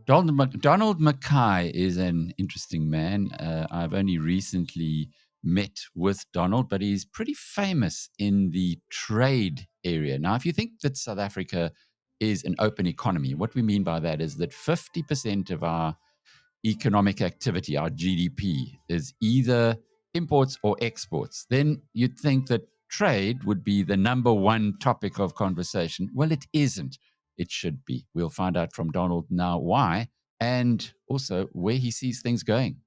Donald MacKay is an interesting man. I've only recently met with Donald, but he's pretty famous in the trade area. Now, if you think that South Africa is an open economy, what we mean by that is that 50% of our economic activity, our GDP, is either imports or exports. Then you'd think that trade would be the number one topic of conversation. Well, it isn't. It should be. We'll find out from Donald now why, and also where he sees things going.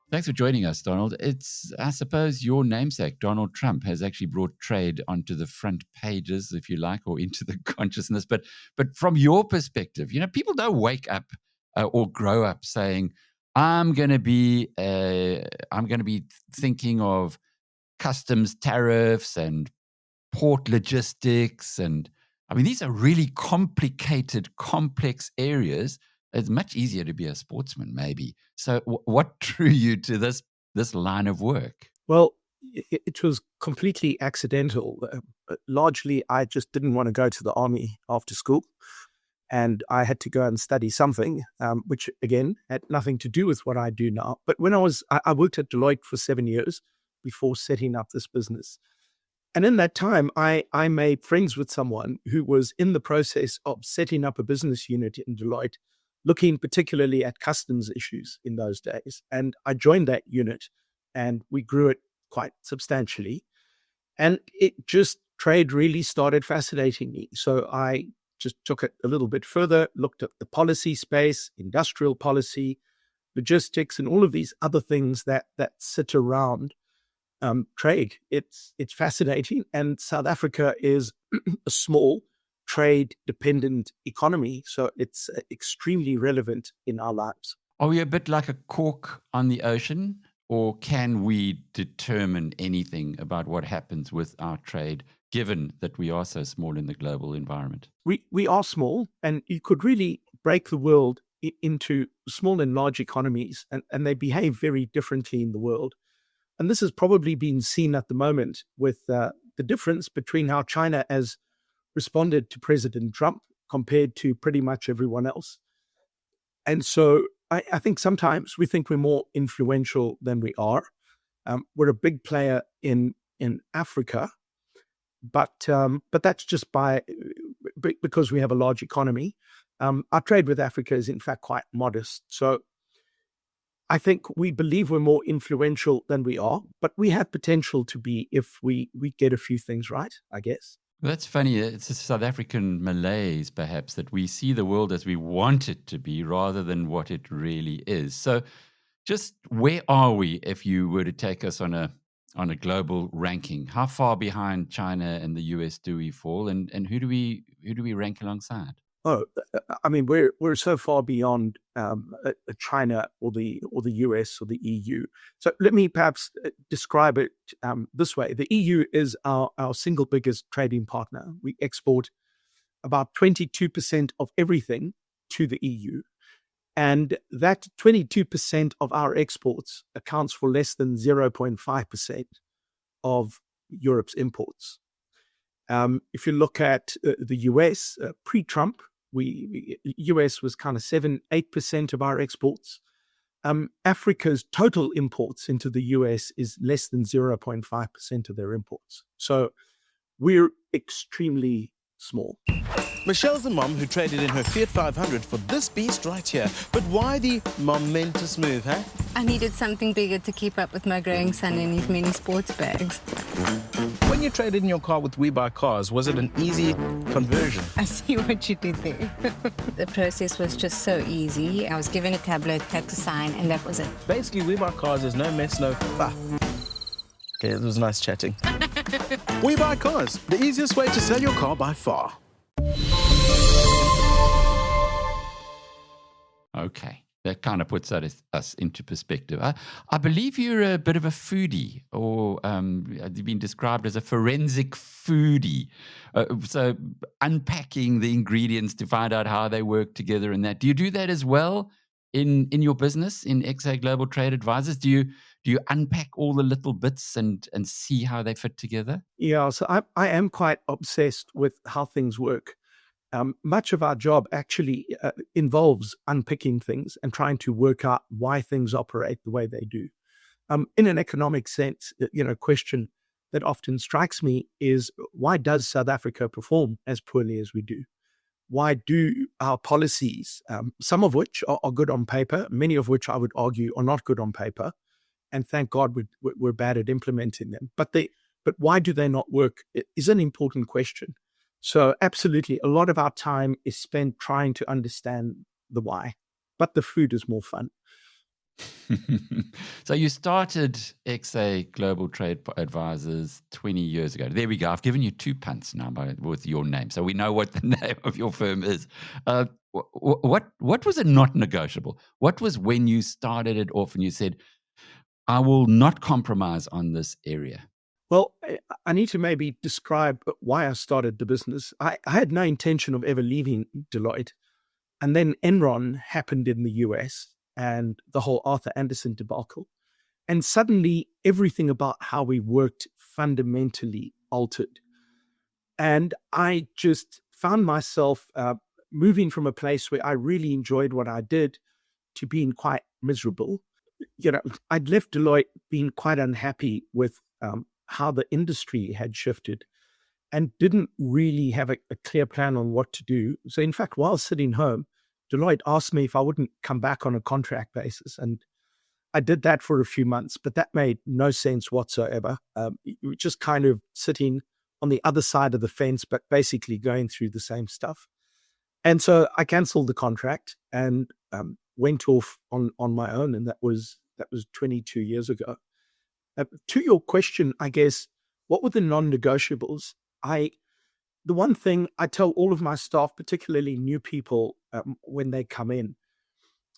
Thanks for joining us, Donald. It's, I suppose, your namesake, Donald Trump, has actually brought trade onto the front pages, if you like, or into the consciousness. But from your perspective, people don't wake up or grow up saying, I'm going to be thinking of customs tariffs and port logistics. And I mean, these are really complicated, complex areas. It's much easier to be a sportsman, maybe. So what drew you to this line of work? Well, it was completely accidental. Largely, I just didn't want to go to the army after school. And I had to go and study something, which, again, had nothing to do with what I do now. But when I worked at Deloitte for 7 years before setting up this business. And in that time, I made friends with someone who was in the process of setting up a business unit in Deloitte, looking particularly at customs issues in those days. And I joined that unit and we grew it quite substantially. And trade really started fascinating me. So I just took it a little bit further, looked at the policy space, industrial policy, logistics, and all of these other things that sit around trade. It's fascinating. And South Africa is a small trade-dependent economy, so it's extremely relevant in our lives. Are we a bit like a cork on the ocean, or can we determine anything about what happens with our trade, given that we are so small in the global environment? We are small, and you could really break the world into small and large economies, and they behave very differently in the world. And this has probably been seen at the moment with the difference between how China has responded to President Trump compared to pretty much everyone else. And so I think sometimes we think we're more influential than we are. We're a big player in Africa, but that's just because we have a large economy. Our trade with Africa is in fact quite modest. So I think we believe we're more influential than we are, but we have potential to be if we get a few things right, I guess. Well, that's funny. It's a South African malaise, perhaps, that we see the world as we want it to be rather than what it really is. So just where are we if you were to take us on a global ranking? How far behind China and the US do we fall, and who do we rank alongside? Oh, I mean, we're so far beyond China or the US or the EU. So let me perhaps describe it this way. The EU is our single biggest trading partner. We export about 22% of everything to the EU. And that 22% of our exports accounts for less than 0.5% of Europe's imports. If you look at the US, pre-Trump, US was kind of 7-8% of our exports. Africa's total imports into the US is less than 0.5% of their imports. So we're extremely small. Michelle's a mom who traded in her Fiat 500 for this beast right here. But why the momentous move, huh? I needed something bigger to keep up with my growing son and his many sports bags. When you traded in your car with We Buy Cars, was it an easy conversion? I see what you did there. The process was just so easy. I was given a tablet, had to sign, and that was it. Basically, We Buy Cars is no mess, no fuss. Okay, it was nice chatting. We Buy Cars, the easiest way to sell your car by far. Okay, that kind of puts us into perspective. I believe you're a bit of a foodie, or you've been described as a forensic foodie. So unpacking the ingredients to find out how they work together and that. Do you do that as well in your business, in XA Global Trade Advisors? Do Do you unpack all the little bits and see how they fit together? Yeah, so I am quite obsessed with how things work. Much of our job actually involves unpicking things and trying to work out why things operate the way they do. In an economic sense, question that often strikes me is, why does South Africa perform as poorly as we do? Why do our policies, some of which are good on paper, many of which I would argue are not good on paper, and thank God we're bad at implementing them. But why do they not work? It is an important question. So absolutely, a lot of our time is spent trying to understand the why, but the food is more fun. So you started XA Global Trade Advisors 20 years ago. There we go. I've given you 2 punts now with your name, so we know what the name of your firm is. What was it not negotiable? What was when you started it off and you said, I will not compromise on this area? Well, I need to maybe describe why I started the business. I had no intention of ever leaving Deloitte. And then Enron happened in the US and the whole Arthur Andersen debacle. And suddenly everything about how we worked fundamentally altered. And I just found myself moving from a place where I really enjoyed what I did to being quite miserable. I'd left Deloitte being quite unhappy with how the industry had shifted and didn't really have a clear plan on what to do. So in fact, while sitting home, Deloitte asked me if I wouldn't come back on a contract basis. And I did that for a few months, but that made no sense whatsoever. You were just kind of sitting on the other side of the fence, but basically going through the same stuff. And so I canceled the contract and went off on my own. And that was 22 years ago. To your question, I guess, what were the non-negotiables? The one thing I tell all of my staff, particularly new people, when they come in,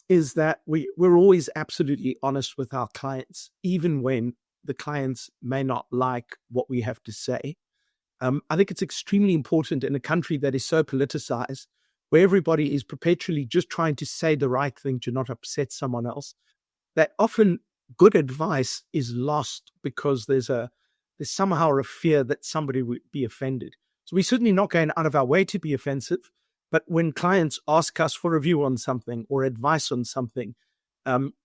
is that we're always absolutely honest with our clients, even when the clients may not like what we have to say. I think it's extremely important in a country that is so politicized, where everybody is perpetually just trying to say the right thing to not upset someone else, that often good advice is lost because there's somehow a fear that somebody would be offended. So we're certainly not going out of our way to be offensive, but when clients ask us for a view on something or advice on something,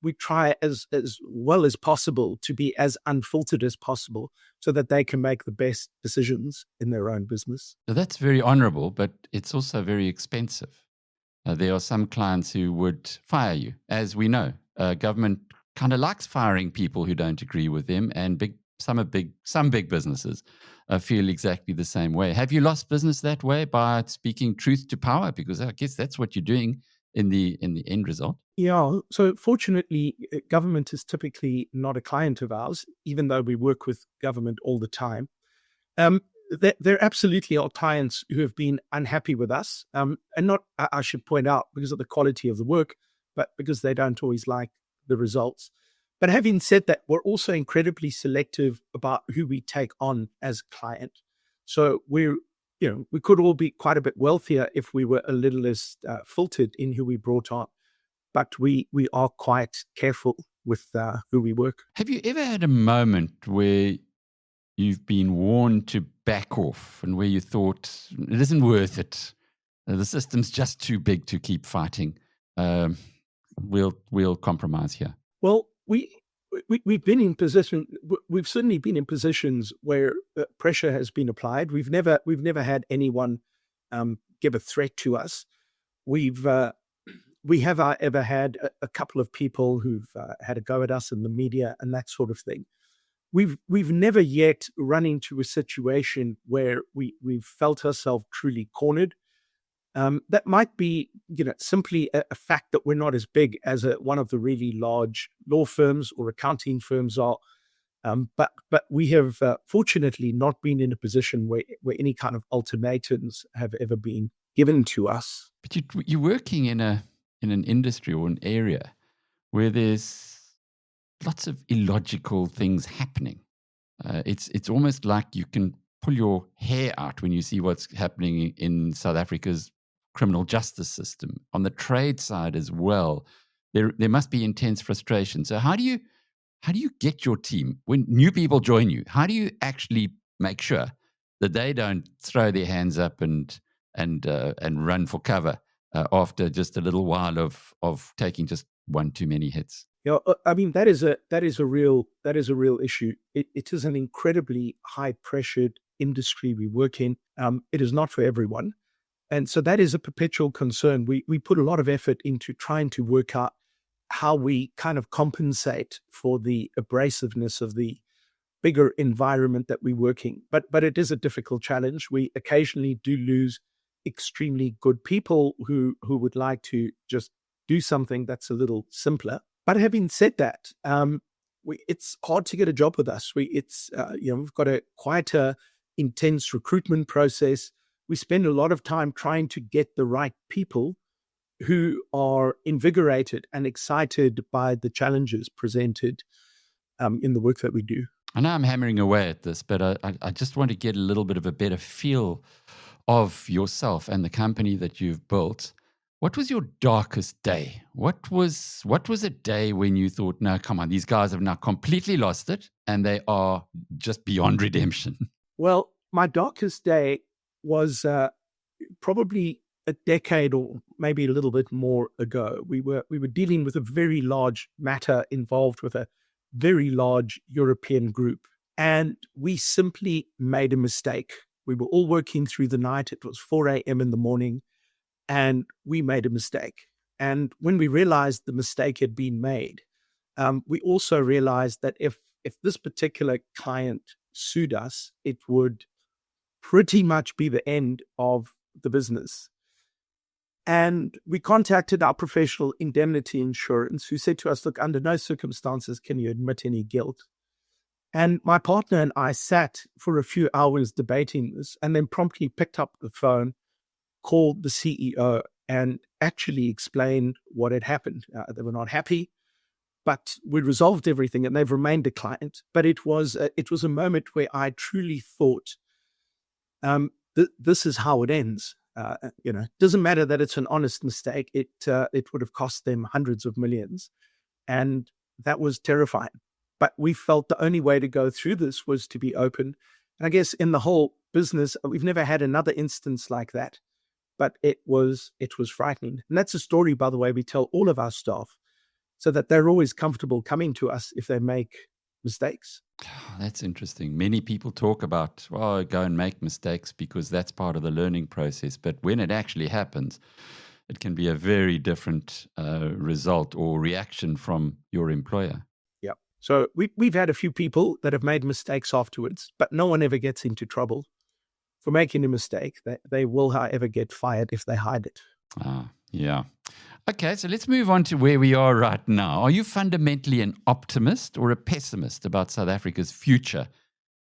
we try as well as possible to be as unfiltered as possible so that they can make the best decisions in their own business. So that's very honorable, but it's also very expensive. There are some clients who would fire you. As we know, government kind of likes firing people who don't agree with them, and some big businesses feel exactly the same way. Have you lost business that way by speaking truth to power? Because I guess that's what you're doing in the end result. Yeah. So fortunately, government is typically not a client of ours, even though we work with government all the time. There absolutely are clients who have been unhappy with us, and not, I should point out, because of the quality of the work, but because they don't always like the results. But having said that, we're also incredibly selective about who we take on as a client. So we could all be quite a bit wealthier if we were a little less filtered in who we brought on. But we are quite careful with who we work. Have you ever had a moment where you've been warned to back off and where you thought it isn't worth it? The system's just too big to keep fighting. We'll compromise here. Well, we've been in position. We've certainly been in positions where pressure has been applied. We've never had anyone give a threat to us. We have ever had a couple of people who've had a go at us in the media and that sort of thing. We've never yet run into a situation where we've felt ourselves truly cornered. That might be, simply a fact that we're not as big as one of the really large law firms or accounting firms are. But we have fortunately not been in a position where any kind of ultimatums have ever been given to us. But you're working in an industry or an area where there's lots of illogical things happening. It's almost like you can pull your hair out when you see what's happening in South Africa's criminal justice system. On the trade side as well, there must be intense frustration. So how do you how do you get your team when new people join you? How do you actually make sure that they don't throw their hands up and run for cover after just a little while of taking just one too many hits? Yeah, I mean that is a real issue. It is an incredibly high pressured industry we work in. It is not for everyone, and so that is a perpetual concern. We put a lot of effort into trying to work out how we kind of compensate for the abrasiveness of the bigger environment that we work in. But it is a difficult challenge. We occasionally do lose extremely good people who would like to just do something that's a little simpler. But having said that, it's hard to get a job with us. We've got quite a intense recruitment process. We spend a lot of time trying to get the right people who are invigorated and excited by the challenges presented in the work that we do. I know I'm hammering away at this, but I just want to get a little bit of a better feel of yourself and the company that you've built. What was your darkest day? What was a day when you thought, no, come on, these guys have now completely lost it and they are just beyond redemption? Well, my darkest day was probably a decade or maybe a little bit more ago. We were dealing with a very large matter involved with a very large European group, and we simply made a mistake. We were all working through the night. It was 4 a.m. in the morning, and we made a mistake. And when we realized the mistake had been made, we also realized that if this particular client sued us, it would pretty much be the end of the business. And we contacted our professional indemnity insurance, who said to us, look, under no circumstances can you admit any guilt. And my partner and I sat for a few hours debating this, and then promptly picked up the phone, called the CEO, and actually explained what had happened. They were not happy, but we resolved everything, and they've remained a client. But it was a moment where I truly thought, this is how it ends. Doesn't matter that it's an honest mistake. It would have cost them hundreds of millions, and that was terrifying. But we felt the only way to go through this was to be open. And I guess in the whole business, we've never had another instance like that, but it was frightening. And that's a story, by the way, we tell all of our staff, so that they're always comfortable coming to us if they make mistakes. Oh, that's interesting. Many people talk about, go and make mistakes because that's part of the learning process. But when it actually happens, it can be a very different result or reaction from your employer. Yeah. So we've had a few people that have made mistakes afterwards, but no one ever gets into trouble for making a mistake. They will, however, get fired if they hide it. Yeah. Okay, so let's move on to where we are right now. Are you fundamentally an optimist or a pessimist about South Africa's future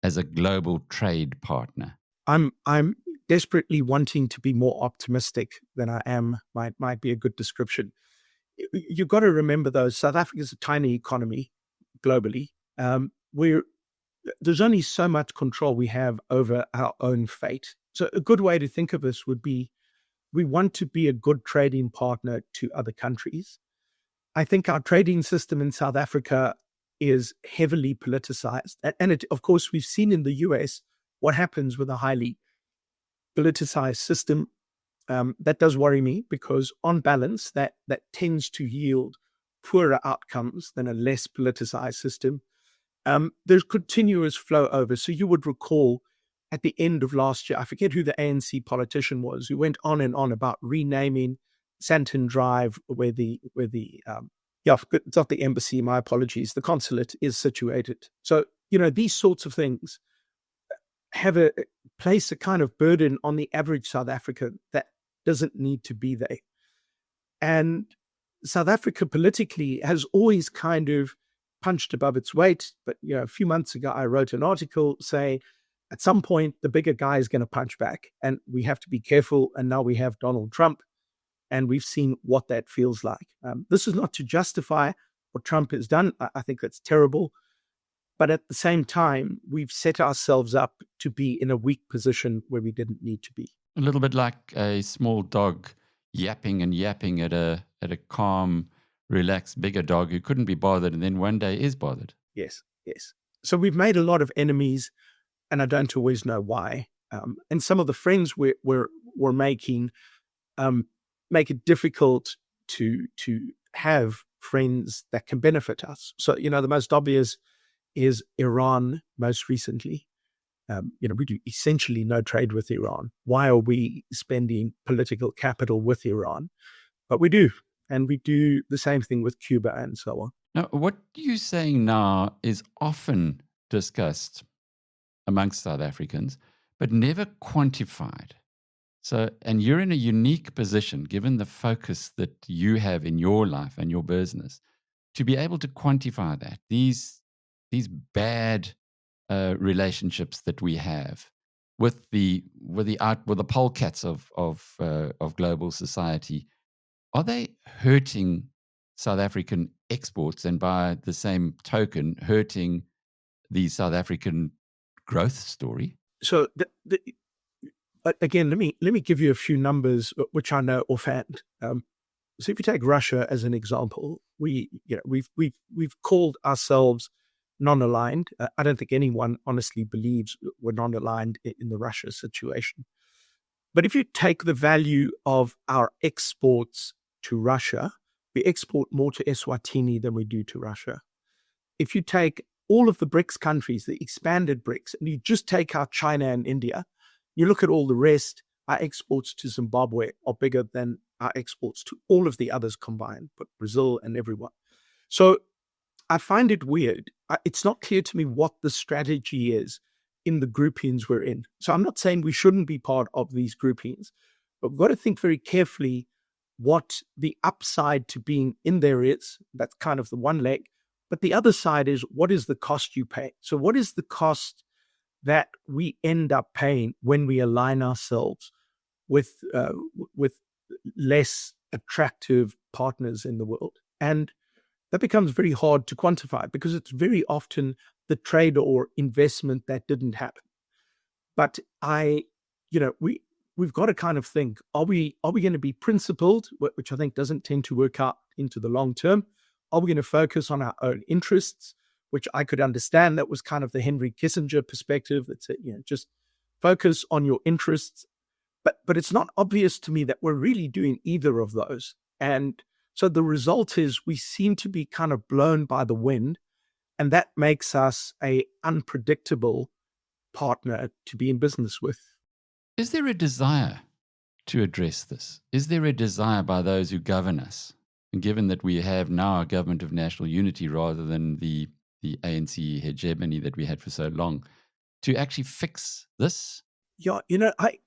as a global trade partner? I'm desperately wanting to be more optimistic than I am. Might be a good description. You've got to remember, though, South Africa's a tiny economy globally. There's only so much control we have over our own fate. So a good way to think of this would be, we want to be a good trading partner to other countries. I think our trading system in South Africa is heavily politicized. And of course, we've seen in the US what happens with a highly politicized system. That does worry me, because on balance, that tends to yield poorer outcomes than a less politicized system. There's continuous flow over. So you would recall at the end of last year, I forget who the ANC politician was, who went on and on about renaming Santon Drive, where it's not the embassy, my apologies, the consulate is situated. So, these sorts of things place a kind of burden on the average South African that doesn't need to be there. And South Africa politically has always kind of punched above its weight. But, a few months ago, I wrote an article saying, at some point, the bigger guy is going to punch back, and we have to be careful. And now we have Donald Trump, and we've seen what that feels like. This is not to justify what Trump has done. I think that's terrible. But at the same time, we've set ourselves up to be in a weak position where we didn't need to be. A little bit like a small dog yapping and yapping at a calm relaxed, bigger dog who couldn't be bothered and then one day is bothered. Yes, yes. So we've made a lot of enemies, and I don't always know why. And some of the friends we're making make it difficult to have friends that can benefit us. So, the most obvious is Iran most recently. We do essentially no trade with Iran. Why are we spending political capital with Iran? But we do. And we do the same thing with Cuba and so on. Now, what you're saying now is often discussed amongst South Africans, but never quantified. So, and you're in a unique position, given the focus that you have in your life and your business, to be able to quantify that. These bad relationships that we have with the polecats of global society, are they hurting South African exports, and by the same token, hurting the South African growth story? So again, let me give you a few numbers which I know offhand. So if you take Russia as an example, we've called ourselves non-aligned. I don't think anyone honestly believes we're non-aligned in the Russia situation. But if you take the value of our exports to Russia, we export more to Eswatini than we do to Russia. If you take all of the BRICS countries, the expanded BRICS, and you just take out China and India, you look at all the rest, our exports to Zimbabwe are bigger than our exports to all of the others combined, but Brazil and everyone. So I find it weird. It's not clear to me what the strategy is in the groupings we're in. So I'm not saying we shouldn't be part of these groupings, but we've got to think very carefully what the upside to being in there is. That's kind of the one leg. But the other side is, what is the cost you pay? So what is the cost that we end up paying when we align ourselves with less attractive partners in the world? And that becomes very hard to quantify because it's very often the trade or investment that didn't happen. But we've got to kind of think, are we going to be principled, which I think doesn't tend to work out into the long term? Are we going to focus on our own interests, which I could understand? That was kind of the Henry Kissinger perspective. That said, just focus on your interests. But it's not obvious to me that we're really doing either of those. And so the result is we seem to be kind of blown by the wind, and that makes us a unpredictable partner to be in business with. Is there a desire to address this? Is there a desire by those who govern us? And given that we have now a government of national unity rather than the ANC hegemony that we had for so long, to actually fix this? Yeah, I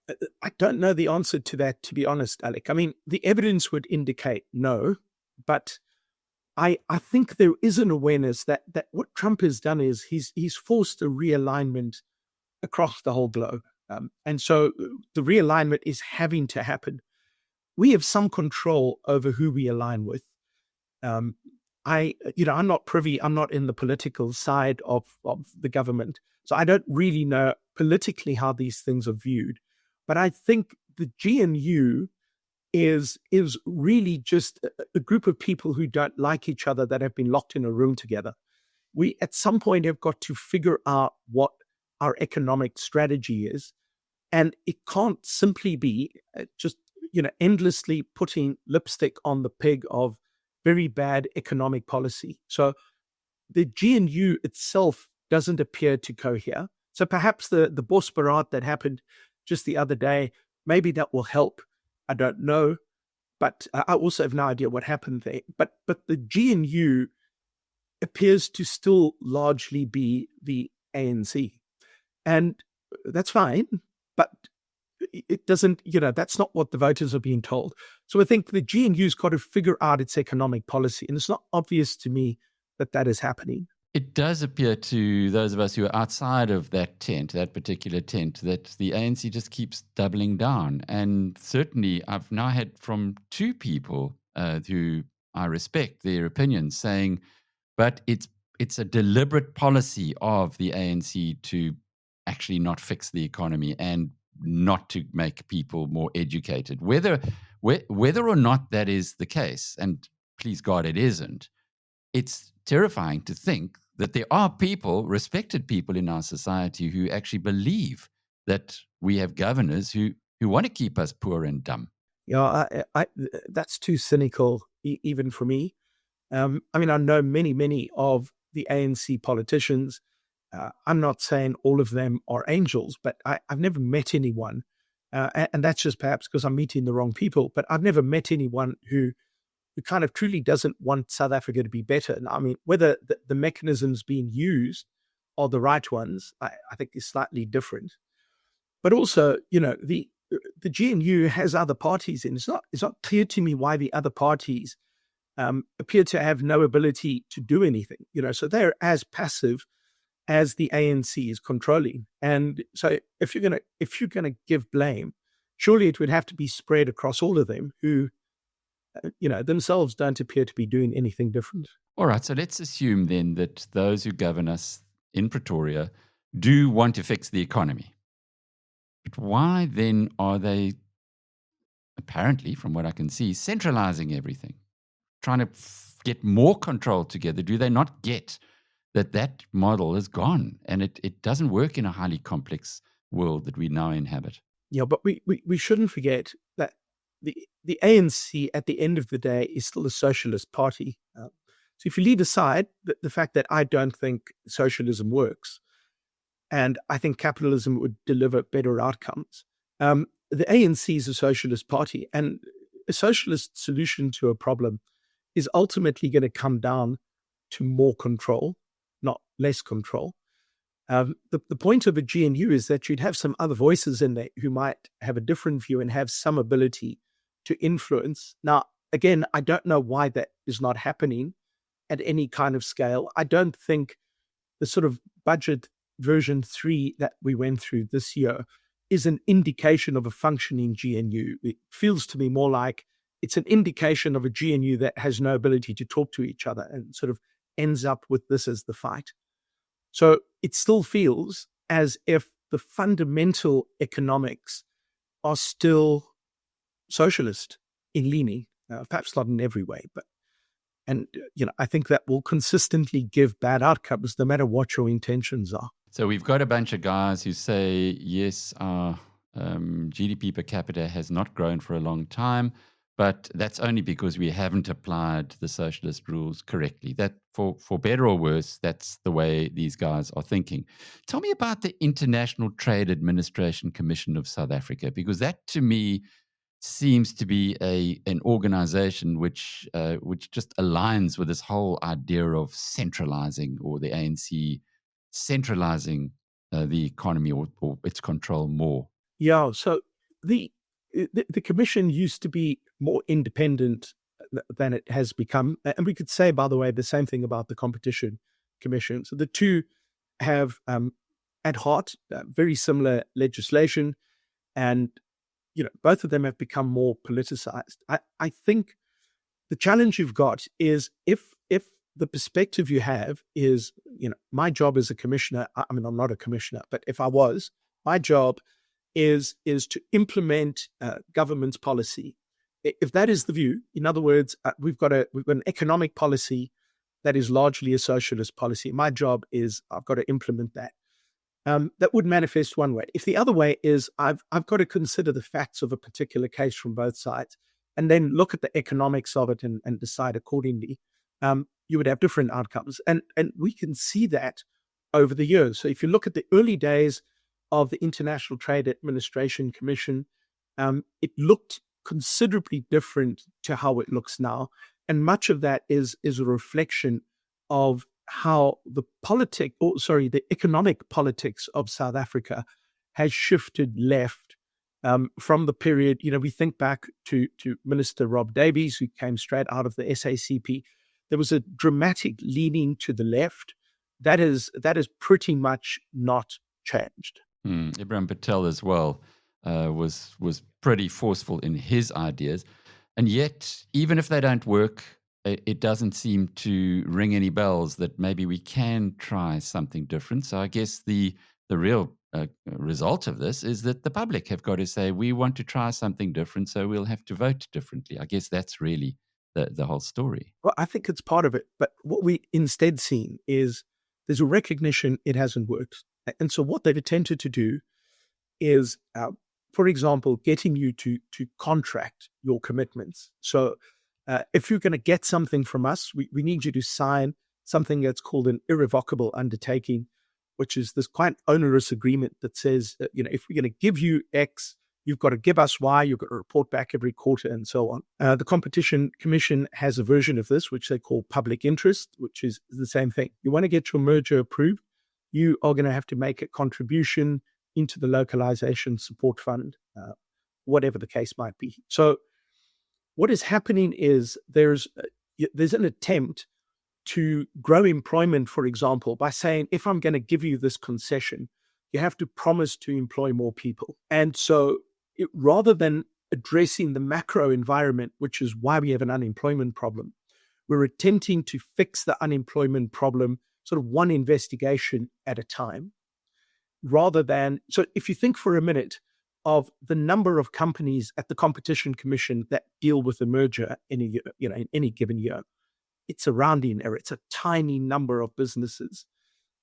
don't know the answer to that, to be honest, Alec. I mean, the evidence would indicate no, but I think there is an awareness that what Trump has done is he's forced a realignment across the whole globe. And so the realignment is having to happen. We have some control over who we align with. I'm not privy. I'm not in the political side of the government. So I don't really know politically how these things are viewed. But I think the GNU is really just a group of people who don't like each other that have been locked in a room together. We at some point have got to figure out what our economic strategy is. And it can't simply be just endlessly putting lipstick on the pig of very bad economic policy. So the GNU itself doesn't appear to cohere. So perhaps the Bosbarat that happened just the other day, maybe that will help. I don't know. But I also have no idea what happened there. But the GNU appears to still largely be the ANC. And that's fine. But it doesn't, that's not what the voters are being told. So I think the GNU's got to figure out its economic policy. And it's not obvious to me that is happening. It does appear to those of us who are outside of that tent, that particular tent, that the ANC just keeps doubling down. And certainly I've now had from two people who I respect their opinions saying, but it's a deliberate policy of the ANC to actually not fix the economy and not to make people more educated. Whether or not that is the case, and please God, it isn't. It's terrifying to think that there are people, respected people in our society, who actually believe that we have governors who want to keep us poor and dumb. Yeah, that's too cynical, even for me. I mean, I know many of the ANC politicians. I'm not saying all of them are angels, but I've never met anyone, and that's just perhaps because I'm meeting the wrong people, but I've never met anyone who kind of truly doesn't want South Africa to be better. And I mean, whether the mechanisms being used are the right ones, I think is slightly different. But also, the GNU has other parties in. It's not clear to me why the other parties appear to have no ability to do anything. So they're as passive as the ANC is controlling. And so if you're gonna give blame, surely it would have to be spread across all of them who, themselves don't appear to be doing anything different. All right, so let's assume then that those who govern us in Pretoria do want to fix the economy. But why then are they, apparently, from what I can see, centralizing everything, trying to get more control together? Do they not get that model is gone and it doesn't work in a highly complex world that we now inhabit? Yeah, but we shouldn't forget that the ANC at the end of the day is still a socialist party. So if you leave aside the fact that I don't think socialism works, and I think capitalism would deliver better outcomes, the ANC is a socialist party, and a socialist solution to a problem is ultimately going to come down to more control, not less control. The point of a GNU is that you'd have some other voices in there who might have a different view and have some ability to influence. Now, again, I don't know why that is not happening at any kind of scale. I don't think the sort of budget version 3 that we went through this year is an indication of a functioning GNU. It feels to me more like it's an indication of a GNU that has no ability to talk to each other and sort of ends up with this as the fight. So it still feels as if the fundamental economics are still socialist in leaning, perhaps not in every way, but I think that will consistently give bad outcomes no matter what your intentions are. So we've got a bunch of guys who say, yes, our GDP per capita has not grown for a long time, but that's only because we haven't applied the socialist rules correctly. That, for better or worse, that's the way these guys are thinking. Tell me about the International Trade Administration Commission of South Africa, because that to me seems to be an organization which just aligns with this whole idea of centralizing, or the ANC centralizing the economy or its control more. Yeah, so the commission used to be more independent than it has become. And we could say, by the way, the same thing about the competition commission. So the two have at heart very similar legislation, and both of them have become more politicized. I think the challenge you've got is if the perspective you have is, my job as a commissioner, I mean, I'm not a commissioner, but if I was, my job is to implement government's policy. If that is the view, in other words, we've got an economic policy that is largely a socialist policy. My job is I've got to implement that. That would manifest one way. If the other way is I've got to consider the facts of a particular case from both sides and then look at the economics of it and decide accordingly, you would have different outcomes. And we can see that over the years. So if you look at the early days of the International Trade Administration Commission, it looked considerably different to how it looks now. And much of that is a reflection of how the economic politics of South Africa has shifted left from the period, we think back to Minister Rob Davies, who came straight out of the SACP. There was a dramatic leaning to the left. That is pretty much not changed. Ibrahim Patel as well was pretty forceful in his ideas. And yet, even if they don't work, it doesn't seem to ring any bells that maybe we can try something different. So I guess the real result of this is that the public have got to say, we want to try something different, so we'll have to vote differently. I guess that's really the whole story. Well, I think it's part of it. But what we instead seen is there's a recognition it hasn't worked. And so what they've attempted to do is, for example, getting you to contract your commitments. So if you're going to get something from us, we need you to sign something that's called an irrevocable undertaking, which is this quite onerous agreement that says, if we're going to give you X, you've got to give us Y, you've got to report back every quarter and so on. The Competition Commission has a version of this, which they call public interest, which is the same thing. You want to get your merger approved, you are going to have to make a contribution into the localization support fund, whatever the case might be. So what is happening is there's an attempt to grow employment, for example, by saying, if I'm going to give you this concession, you have to promise to employ more people. And so rather than addressing the macro environment, which is why we have an unemployment problem, we're attempting to fix the unemployment problem sort of one investigation at a time, rather than, so if you think for a minute of the number of companies at the Competition Commission that deal with a merger in a year, in any given year, it's a rounding error. It's a tiny number of businesses.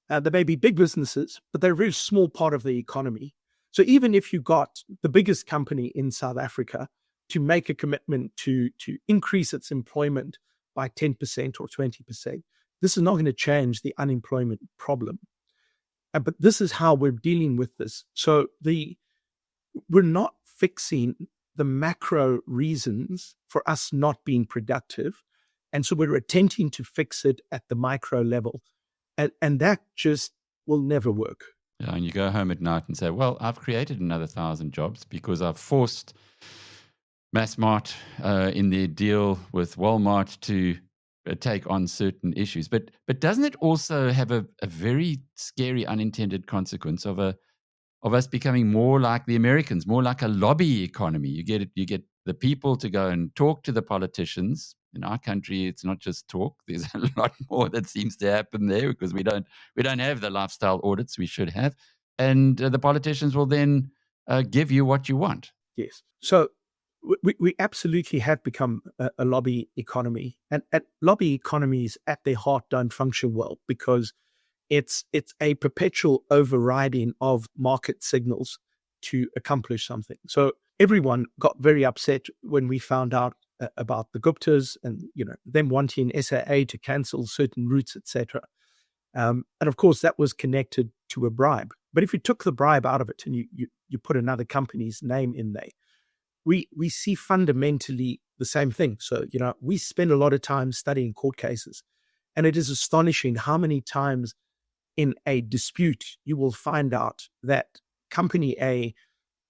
There may be big businesses, but they're a very small part of the economy. So even if you got the biggest company in South Africa to make a commitment to increase its employment by 10% or 20%, this is not going to change the unemployment problem. But this is how we're dealing with this. So we're not fixing the macro reasons for us not being productive. And so we're attempting to fix it at the micro level. And that just will never work. Yeah, and you go home at night and say, well, I've created another 1,000 jobs because I've forced Massmart in their deal with Walmart to take on certain issues. But doesn't it also have a very scary unintended consequence of us becoming more like the Americans, more like a lobby economy? You get the people to go and talk to the politicians. In our country, it's not just talk. There's a lot more that seems to happen there because we don't have the lifestyle audits we should have. And the politicians will then give you what you want. Yes. So we absolutely have become a lobby economy. And lobby economies at their heart don't function well because it's a perpetual overriding of market signals to accomplish something. So everyone got very upset when we found out about the Guptas and them wanting SAA to cancel certain routes, etc. And of course, that was connected to a bribe. But if you took the bribe out of it and you put another company's name in there, we see fundamentally the same thing. So we spend a lot of time studying court cases, and it is astonishing how many times in a dispute you will find out that company A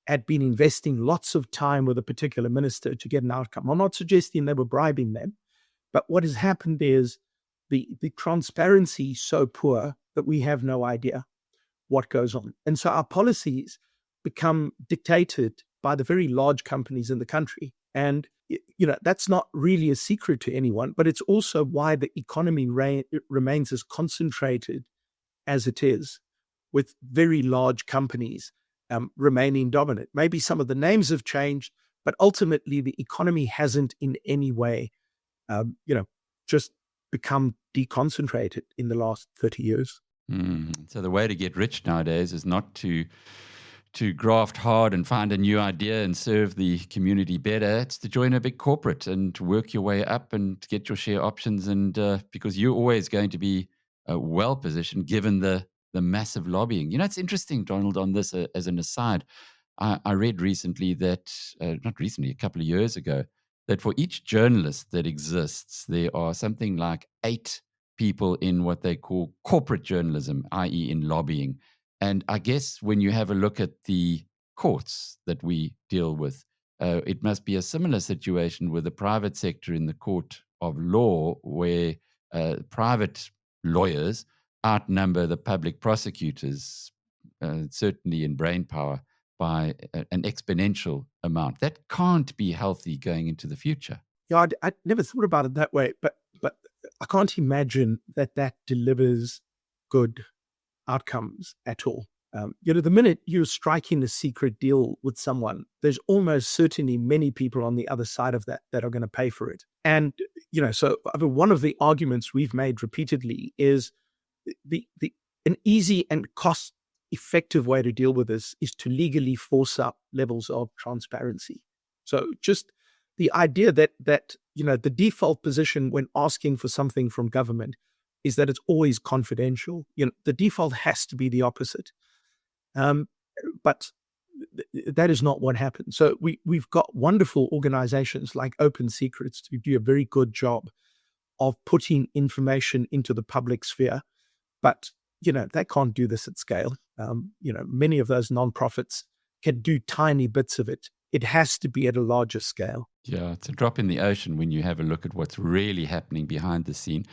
had been investing lots of time with a particular minister to get an outcome. I'm not suggesting they were bribing them, but what has happened is the transparency is so poor that we have no idea what goes on. And so our policies become dictated by the very large companies in the country. And, that's not really a secret to anyone, but it's also why the economy remains as concentrated as it is, with very large companies remaining dominant. Maybe some of the names have changed, but ultimately the economy hasn't in any way, just become deconcentrated in the last 30 years. So the way to get rich nowadays is not to graft hard and find a new idea and serve the community better. It's to join a big corporate and to work your way up and get your share options. And because you're always going to be well positioned given the massive lobbying. It's interesting, Donald, on this as an aside. I read recently that, not recently, a couple of years ago, that for each journalist that exists, there are something like 8 people in what they call corporate journalism, i.e. in lobbying. And I guess when you have a look at the courts that we deal with, it must be a similar situation with the private sector in the court of law, where private lawyers outnumber the public prosecutors, certainly in brainpower, by an exponential amount. That can't be healthy going into the future. Yeah, I never thought about it that way, but I can't imagine that delivers good outcomes at all. The minute you're striking a secret deal with someone, there's almost certainly many people on the other side of that are going to pay for it. And, so one of the arguments we've made repeatedly is an easy and cost-effective way to deal with this is to legally force up levels of transparency. So just the idea that the default position when asking for something from government is that it's always confidential. The default has to be the opposite. But that is not what happens. So we've got wonderful organizations like Open Secrets who do a very good job of putting information into the public sphere. But, they can't do this at scale. Many of those nonprofits can do tiny bits of it. It has to be at a larger scale. Yeah, it's a drop in the ocean when you have a look at what's really happening behind the scene.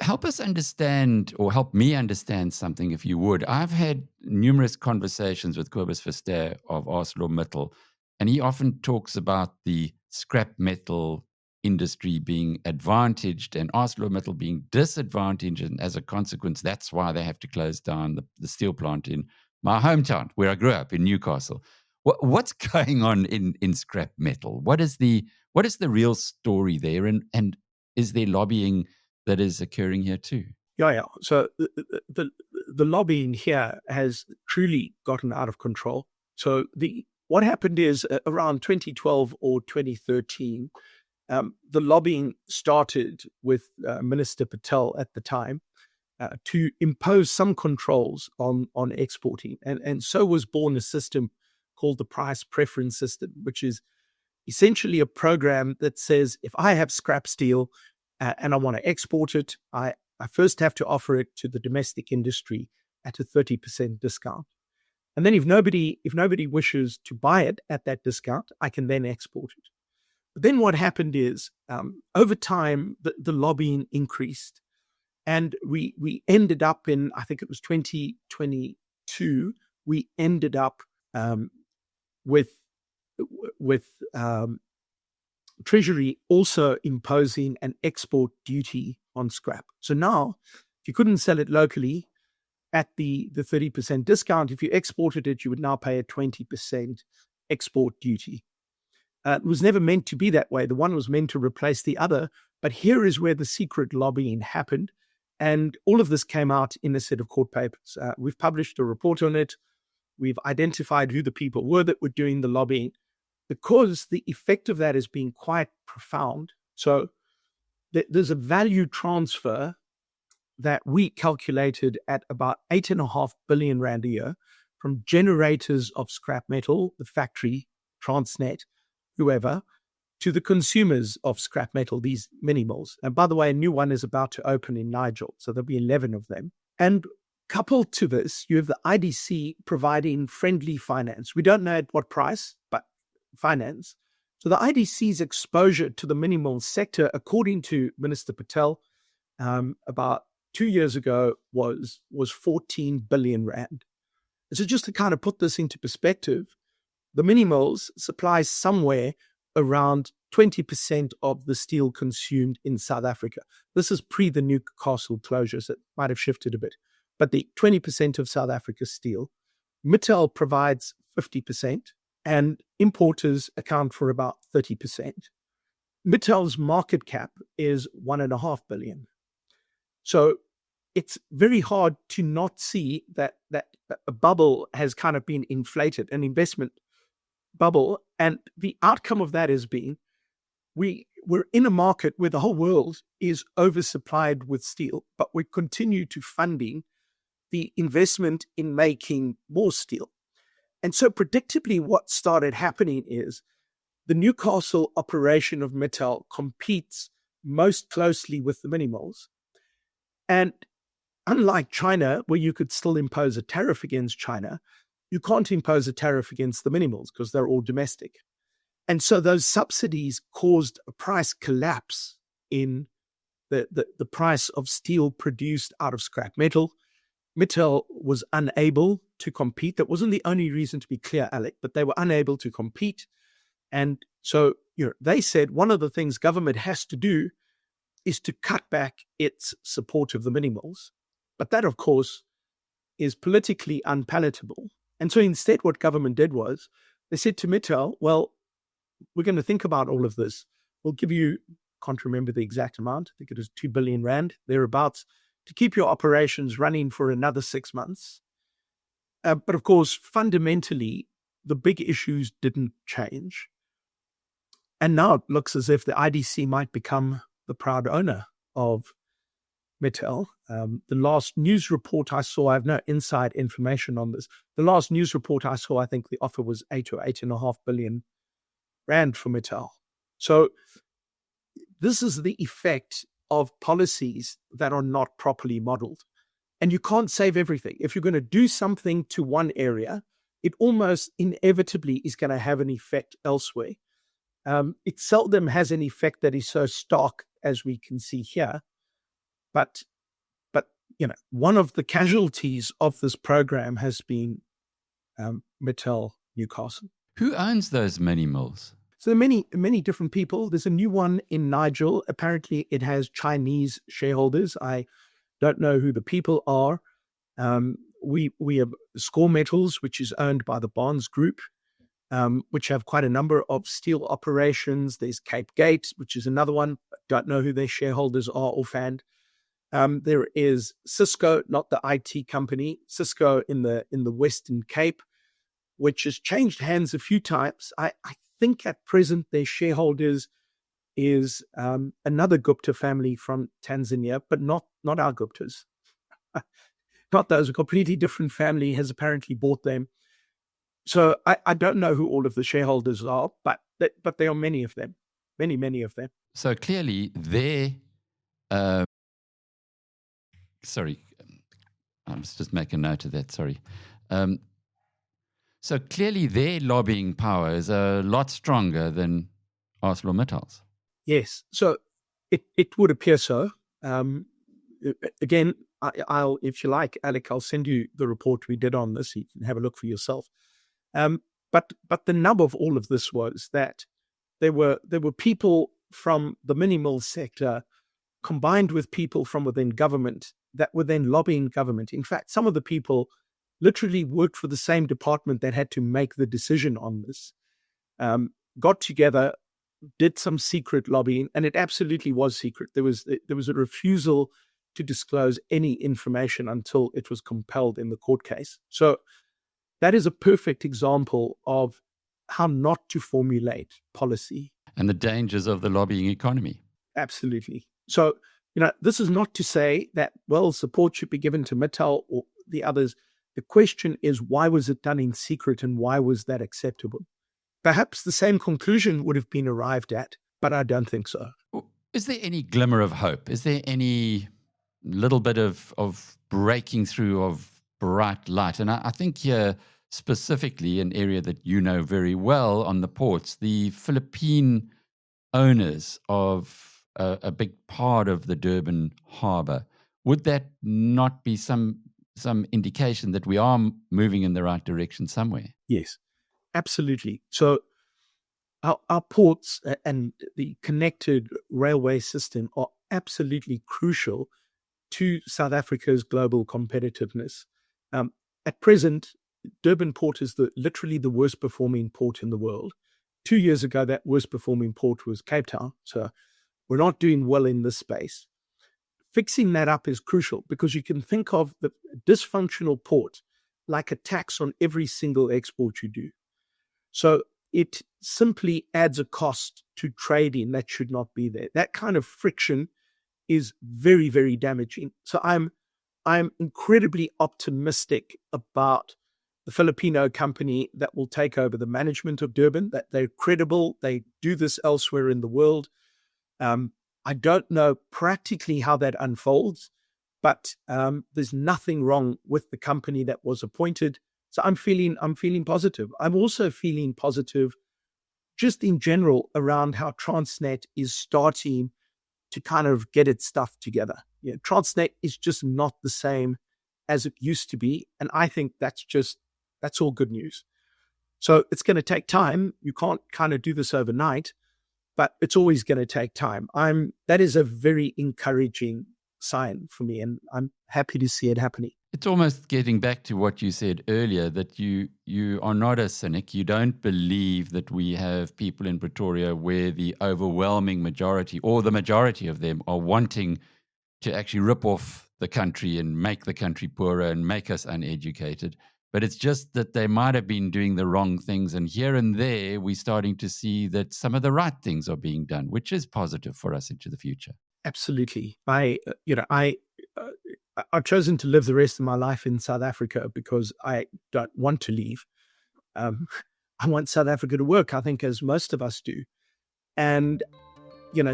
Help us understand, or help me understand something, if you would. I've had numerous conversations with Kobus Verster of ArcelorMittal, and he often talks about the scrap metal industry being advantaged and ArcelorMittal being disadvantaged, and as a consequence, that's why they have to close down the steel plant in my hometown, where I grew up, in Newcastle. What's going on in scrap metal? What is the real story there, and is there lobbying that is occurring here too? Yeah. So the lobbying here has truly gotten out of control. So what happened is around 2012 or 2013, the lobbying started with Minister Patel at the time to impose some controls on exporting. And so was born a system called the price preference system, which is essentially a program that says if I have scrap steel and I want to export it, I first have to offer it to the domestic industry at a 30% discount. And then if nobody wishes to buy it at that discount, I can then export it. But then what happened is over time, the lobbying increased, and we ended up in, I think it was 2022, we ended up with Treasury also imposing an export duty on scrap. So now, if you couldn't sell it locally at the 30% discount, if you exported it, you would now pay a 20% export duty. It was never meant to be that way. The one was meant to replace the other. But here is where the secret lobbying happened. And all of this came out in a set of court papers. We've published a report on it. We've identified who the people were that were doing the lobbying, because the effect of that has been quite profound. So there's a value transfer that we calculated at about 8.5 billion rand a year from generators of scrap metal, the factory, Transnet, whoever, to the consumers of scrap metal, these mini mills. And by the way, a new one is about to open in Nigel, so there'll be 11 of them. And coupled to this, you have the IDC providing friendly finance. We don't know at what price, but finance. So the IDC's exposure to the mini mill sector, according to Minister Patel, about 2 years ago was 14 billion rand. So just to kind of put this into perspective, the mini mills supply somewhere around 20% of the steel consumed in South Africa. This is pre the Newcastle closures. It might have shifted a bit. But the 20% of South Africa's steel, Mittal provides 50%, and importers account for about 30%. Mittal's market cap is 1.5 billion. So it's very hard to not see that a bubble has kind of been inflated, an investment bubble. And the outcome of that has been we're in a market where the whole world is oversupplied with steel, but we continue to funding the investment in making more steel. And so predictably what started happening is the Newcastle operation of Mittal competes most closely with the mini mills. And unlike China, where you could still impose a tariff against China, you can't impose a tariff against the mini mills because they're all domestic. And so those subsidies caused a price collapse in the price of steel produced out of scrap metal. Mittal was unable to compete. That wasn't the only reason, to be clear, Alec, but they were unable to compete. And so, they said one of the things government has to do is to cut back its support of the mini mills. But that, of course, is politically unpalatable. And so instead what government did was they said to Mittal, well, we're going to think about all of this. We'll give you, can't remember the exact amount, I think it was 2 billion rand, thereabouts, to keep your operations running for another 6 months. But of course, fundamentally, the big issues didn't change. And now it looks as if the IDC might become the proud owner of Mittal. The last news report I saw, I have no inside information on this. The last news report I saw, I think the offer was 8 or 8.5 billion rand for Mittal. So this is the effect of policies that are not properly modeled. And you can't save everything. If you're going to do something to one area, it almost inevitably is going to have an effect elsewhere. It seldom has an effect that is so stark as we can see here. But one of the casualties of this program has been Mittal Newcastle. Who owns those mini mills? So there are many different people. There's a new one in Nigel. Apparently, it has Chinese shareholders. I don't know who the people are. We have Score Metals, which is owned by the Barnes Group, which have quite a number of steel operations. There's Cape Gate, which is another one. Don't know who their shareholders are offhand. There is Cisco, not the IT company, Cisco in the Western Cape, which has changed hands a few times. I think at present their shareholders is another Gupta family from Tanzania, but not our Guptas. Not those. A completely different family has apparently bought them. So I don't know who all of the shareholders are, but there are many of them, many of them. So clearly they sorry, I must just make a note of that, sorry. So clearly their lobbying power is a lot stronger than ArcelorMittal's. Yes, so it would appear so. Again, I'll, if you like, Alec, I'll send you the report we did on this. You can have a look for yourself. But the nub of all of this was that there were people from the mini-mill sector combined with people from within government that were then lobbying government. In fact, some of the people literally worked for the same department that had to make the decision on this, got together, did some secret lobbying, and it absolutely was secret. There was a refusal to disclose any information until it was compelled in the court case. So that is a perfect example of how not to formulate policy. And the dangers of the lobbying economy. Absolutely. So, this is not to say that, well, support should be given to Mittal or the others. The question is, why was it done in secret and why was that acceptable? Perhaps the same conclusion would have been arrived at, but I don't think so. Is there any glimmer of hope? Is there any little bit of breaking through of bright light? And I think here specifically an area that you know very well on the ports, the Philippine owners of a big part of the Durban harbour. Would that not be some indication that we are moving in the right direction somewhere? Yes, absolutely. So our ports and the connected railway system are absolutely crucial to South Africa's global competitiveness. At present, Durban Port is literally the worst performing port in the world. 2 years ago, that worst performing port was Cape Town. So we're not doing well in this space. Fixing that up is crucial because you can think of the dysfunctional port like a tax on every single export you do. So it simply adds a cost to trading that should not be there. That kind of friction is very, very damaging. So I'm incredibly optimistic about the Filipino company that will take over the management of Durban, that they're credible. They do this elsewhere in the world. I don't know practically how that unfolds, but there's nothing wrong with the company that was appointed. So I'm feeling positive. I'm also feeling positive just in general around how Transnet is starting to kind of get its stuff together. Transnet is just not the same as it used to be. And I think that's all good news. So it's going to take time. You can't kind of do this overnight, but it's always going to take time. That is a very encouraging sign for me, and I'm happy to see it happening. It's almost getting back to what you said earlier, that you are not a cynic. You don't believe that we have people in Pretoria where the overwhelming majority, or the majority of them, are wanting to actually rip off the country and make the country poorer and make us uneducated. But it's just that they might have been doing the wrong things. And here and there, we're starting to see that some of the right things are being done, which is positive for us into the future. Absolutely. I've chosen to live the rest of my life in South Africa because I don't want to leave. I want South Africa to work, I think, as most of us do. And,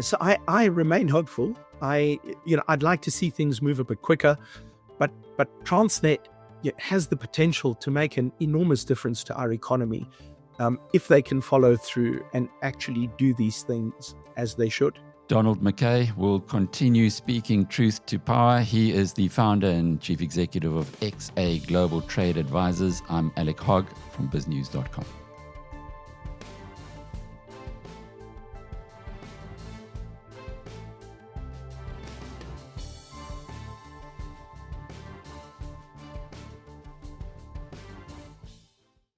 so I remain hopeful. I'd like to see things move a bit quicker, but Transnet has the potential to make an enormous difference to our economy if they can follow through and actually do these things as they should. Donald MacKay will continue speaking truth to power. He is the founder and chief executive of XA Global Trade Advisors. I'm Alec Hogg from biznews.com.